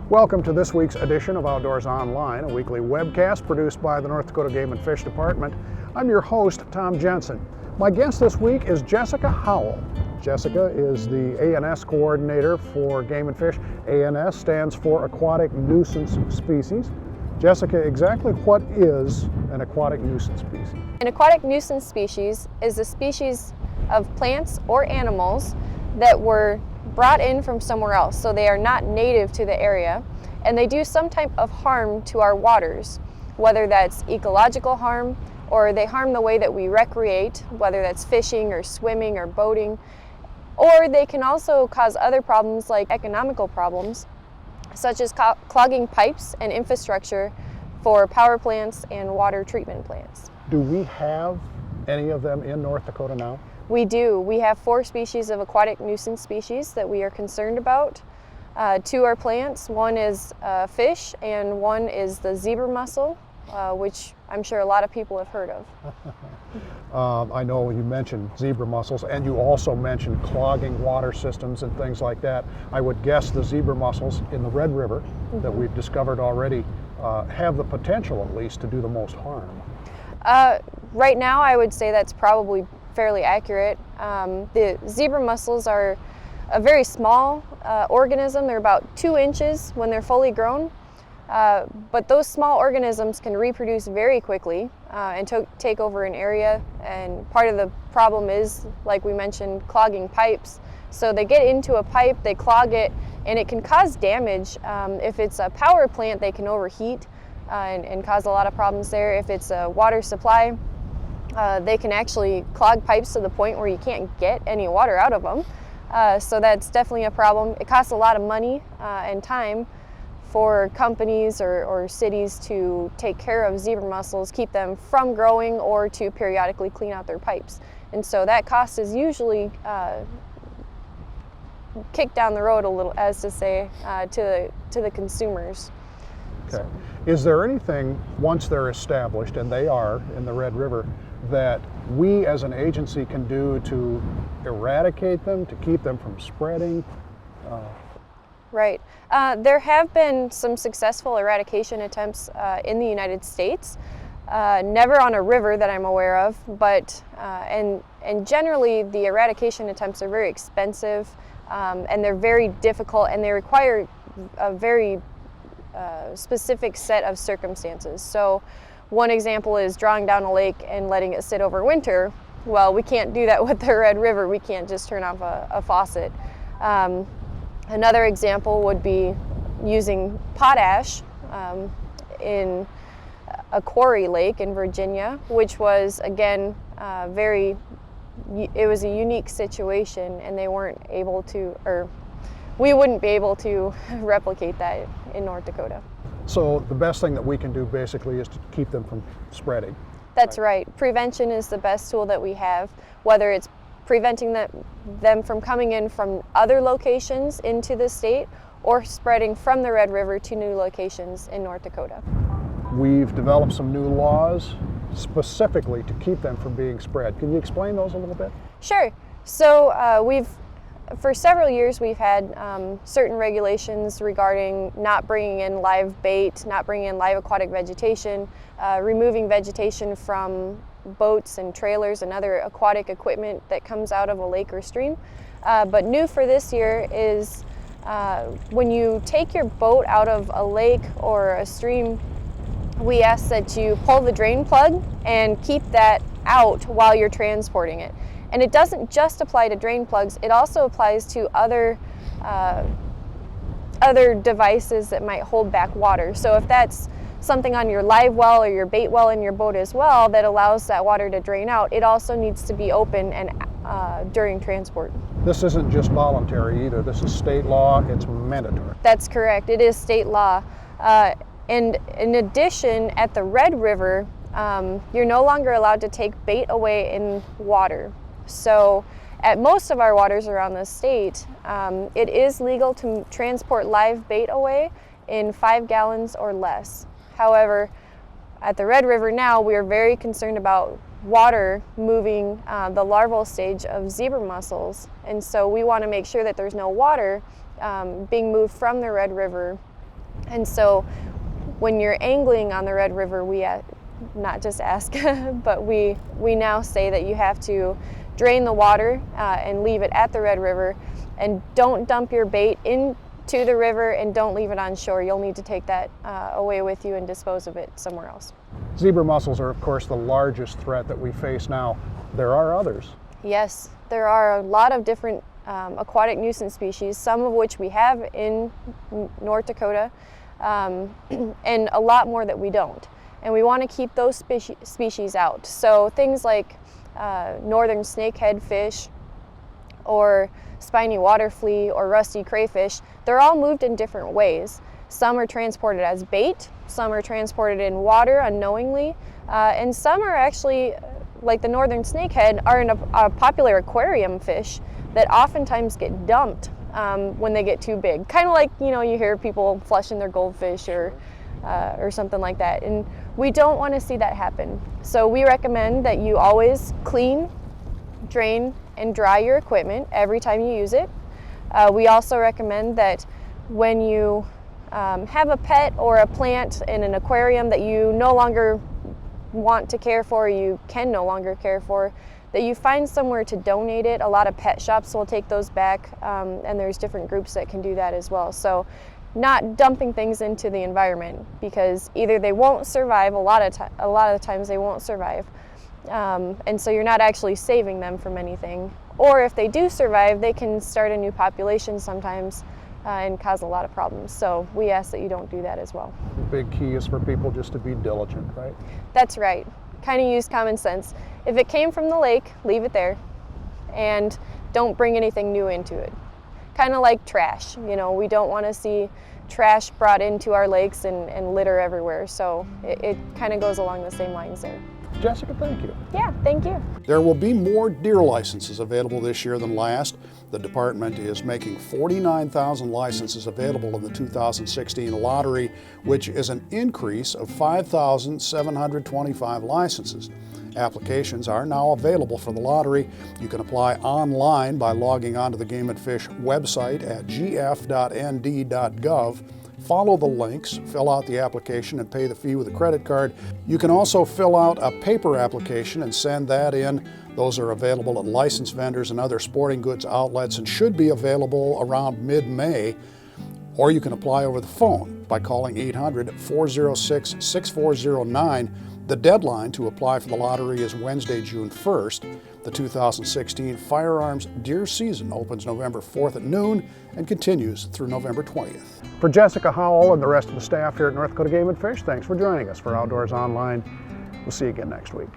Welcome to this week's edition of Outdoors Online, a weekly webcast produced by the North Dakota Game and Fish Department. I'm your host, Tom Jensen. My guest this week is Jessica Howell. Jessica is the ANS coordinator for Game and Fish. ANS stands for Aquatic Nuisance Species. Jessica, exactly what is an aquatic nuisance species? An aquatic nuisance species is a species of plants or animals that were brought in from somewhere else, so they are not native to the area, and they do some type of harm to our waters, whether that's ecological harm or they harm the way that we recreate, whether that's fishing or swimming or boating, or they can also cause other problems like economical problems, such as clogging pipes and infrastructure for power plants and water treatment plants. Do we have any of them in North Dakota now? We do. We have 4 species of aquatic nuisance species that we are concerned about. 2 are plants, one is fish, and one is the zebra mussel, which I'm sure a lot of people have heard of. I know you mentioned zebra mussels, and you also mentioned clogging water systems and things like that. I would guess the zebra mussels in the Red River that we've discovered already have the potential, at least, to do the most harm. Right now, I would say that's probably fairly accurate. The zebra mussels are a very small organism. They're about 2 inches when they're fully grown. But those small organisms can reproduce very quickly and take over an area, and part of the problem is, like we mentioned, clogging pipes. So they get into a pipe, they clog it, and it can cause damage. If it's a power plant, they can overheat and cause a lot of problems there. If it's a water supply, they can actually clog pipes to the point where you can't get any water out of them. So that's definitely a problem. It costs a lot of money and time for companies or cities to take care of zebra mussels, keep them from growing, or to periodically clean out their pipes. And so that cost is usually kicked down the road a little, as to say, to the consumers. Okay. So. Is there anything, once they're established, and they are in the Red River, that we as an agency can do to eradicate them, to keep them from spreading? Right. There have been some successful eradication attempts in the United States. Never on a river that I'm aware of, but and generally the eradication attempts are very expensive, and they're very difficult, and they require a very specific set of circumstances. So one example is drawing down a lake and letting it sit over winter. Well, we can't do that with the Red River. We can't just turn off a faucet. Another example would be using potash in a quarry lake in Virginia, which was, again, it was a unique situation, and they weren't able to, or we wouldn't be able to replicate that in North Dakota. So the best thing that we can do basically is to keep them from spreading. That's right. Prevention is the best tool that we have, whether it's preventing them from coming in from other locations into the state, or spreading from the Red River to new locations in North Dakota. We've developed some new laws specifically to keep them from being spread. Can you explain those a little bit? Sure. So for several years we've had certain regulations regarding not bringing in live bait, not bringing in live aquatic vegetation, removing vegetation from boats and trailers and other aquatic equipment that comes out of a lake or stream. But new for this year is when you take your boat out of a lake or a stream, we ask that you pull the drain plug and keep that out while you're transporting it. And it doesn't just apply to drain plugs, it also applies to other devices that might hold back water. So if that's something on your live well or your bait well in your boat as well that allows that water to drain out, it also needs to be open and during transport. This isn't just voluntary either. This is state law. It's mandatory. That's correct. It is state law. And in addition, at the Red River, you're no longer allowed to take bait away in water. So at most of our waters around the state, it is legal to transport live bait away in 5 gallons or less. However, at the Red River now, we are very concerned about water moving the larval stage of zebra mussels, and so we want to make sure that there's no water being moved from the Red River And so when you're angling on the Red River, we not just ask, but we now say that you have to drain the water and leave it at the Red River, and don't dump your bait into the river, and don't leave it on shore. You'll need to take that away with you and dispose of it somewhere else. Zebra mussels are, of course, the largest threat that we face now. There are others. Yes, there are a lot of different aquatic nuisance species, some of which we have in North Dakota, and a lot more that we don't. And we want to keep those species out. So things like northern snakehead fish, or spiny water flea, or rusty crayfish, they're all moved in different ways. Some are transported as bait, some are transported in water unknowingly, and some are actually, like the northern snakehead, are in a popular aquarium fish that oftentimes get dumped when they get too big. Kind of like, you hear people flushing their goldfish or something like that. And we don't want to see that happen. So we recommend that you always clean, drain, and dry your equipment every time you use it. We also recommend that when you have a pet or a plant in an aquarium that you no longer want to care for, you can no longer care for, that you find somewhere to donate it. A lot of pet shops will take those back, and there's different groups that can do that as well. So not dumping things into the environment, because either they won't survive, a lot of the times they won't survive, and so you're not actually saving them from anything. Or if they do survive, they can start a new population sometimes and cause a lot of problems. So we ask that you don't do that as well. The big key is for people just to be diligent, right? That's right. Kind of use common sense. If it came from the lake, leave it there, and don't bring anything new into it. Kind of like trash. We don't want to see trash brought into our lakes and litter everywhere. So it kind of goes along the same lines there. Jessica, thank you. Yeah, thank you. There will be more deer licenses available this year than last. The department is making 49,000 licenses available in the 2016 lottery, which is an increase of 5,725 licenses. Applications are now available for the lottery. You can apply online by logging onto the Game & Fish website at gf.nd.gov. Follow the links, fill out the application, and pay the fee with a credit card. You can also fill out a paper application and send that in. Those are available at licensed vendors and other sporting goods outlets and should be available around mid-May. Or you can apply over the phone by calling 800-406-6409. The deadline to apply for the lottery is Wednesday, June 1st. The 2016 firearms deer season opens November 4th at noon and continues through November 20th. For Jessica Howell and the rest of the staff here at North Dakota Game & Fish, thanks for joining us for Outdoors Online. We'll see you again next week.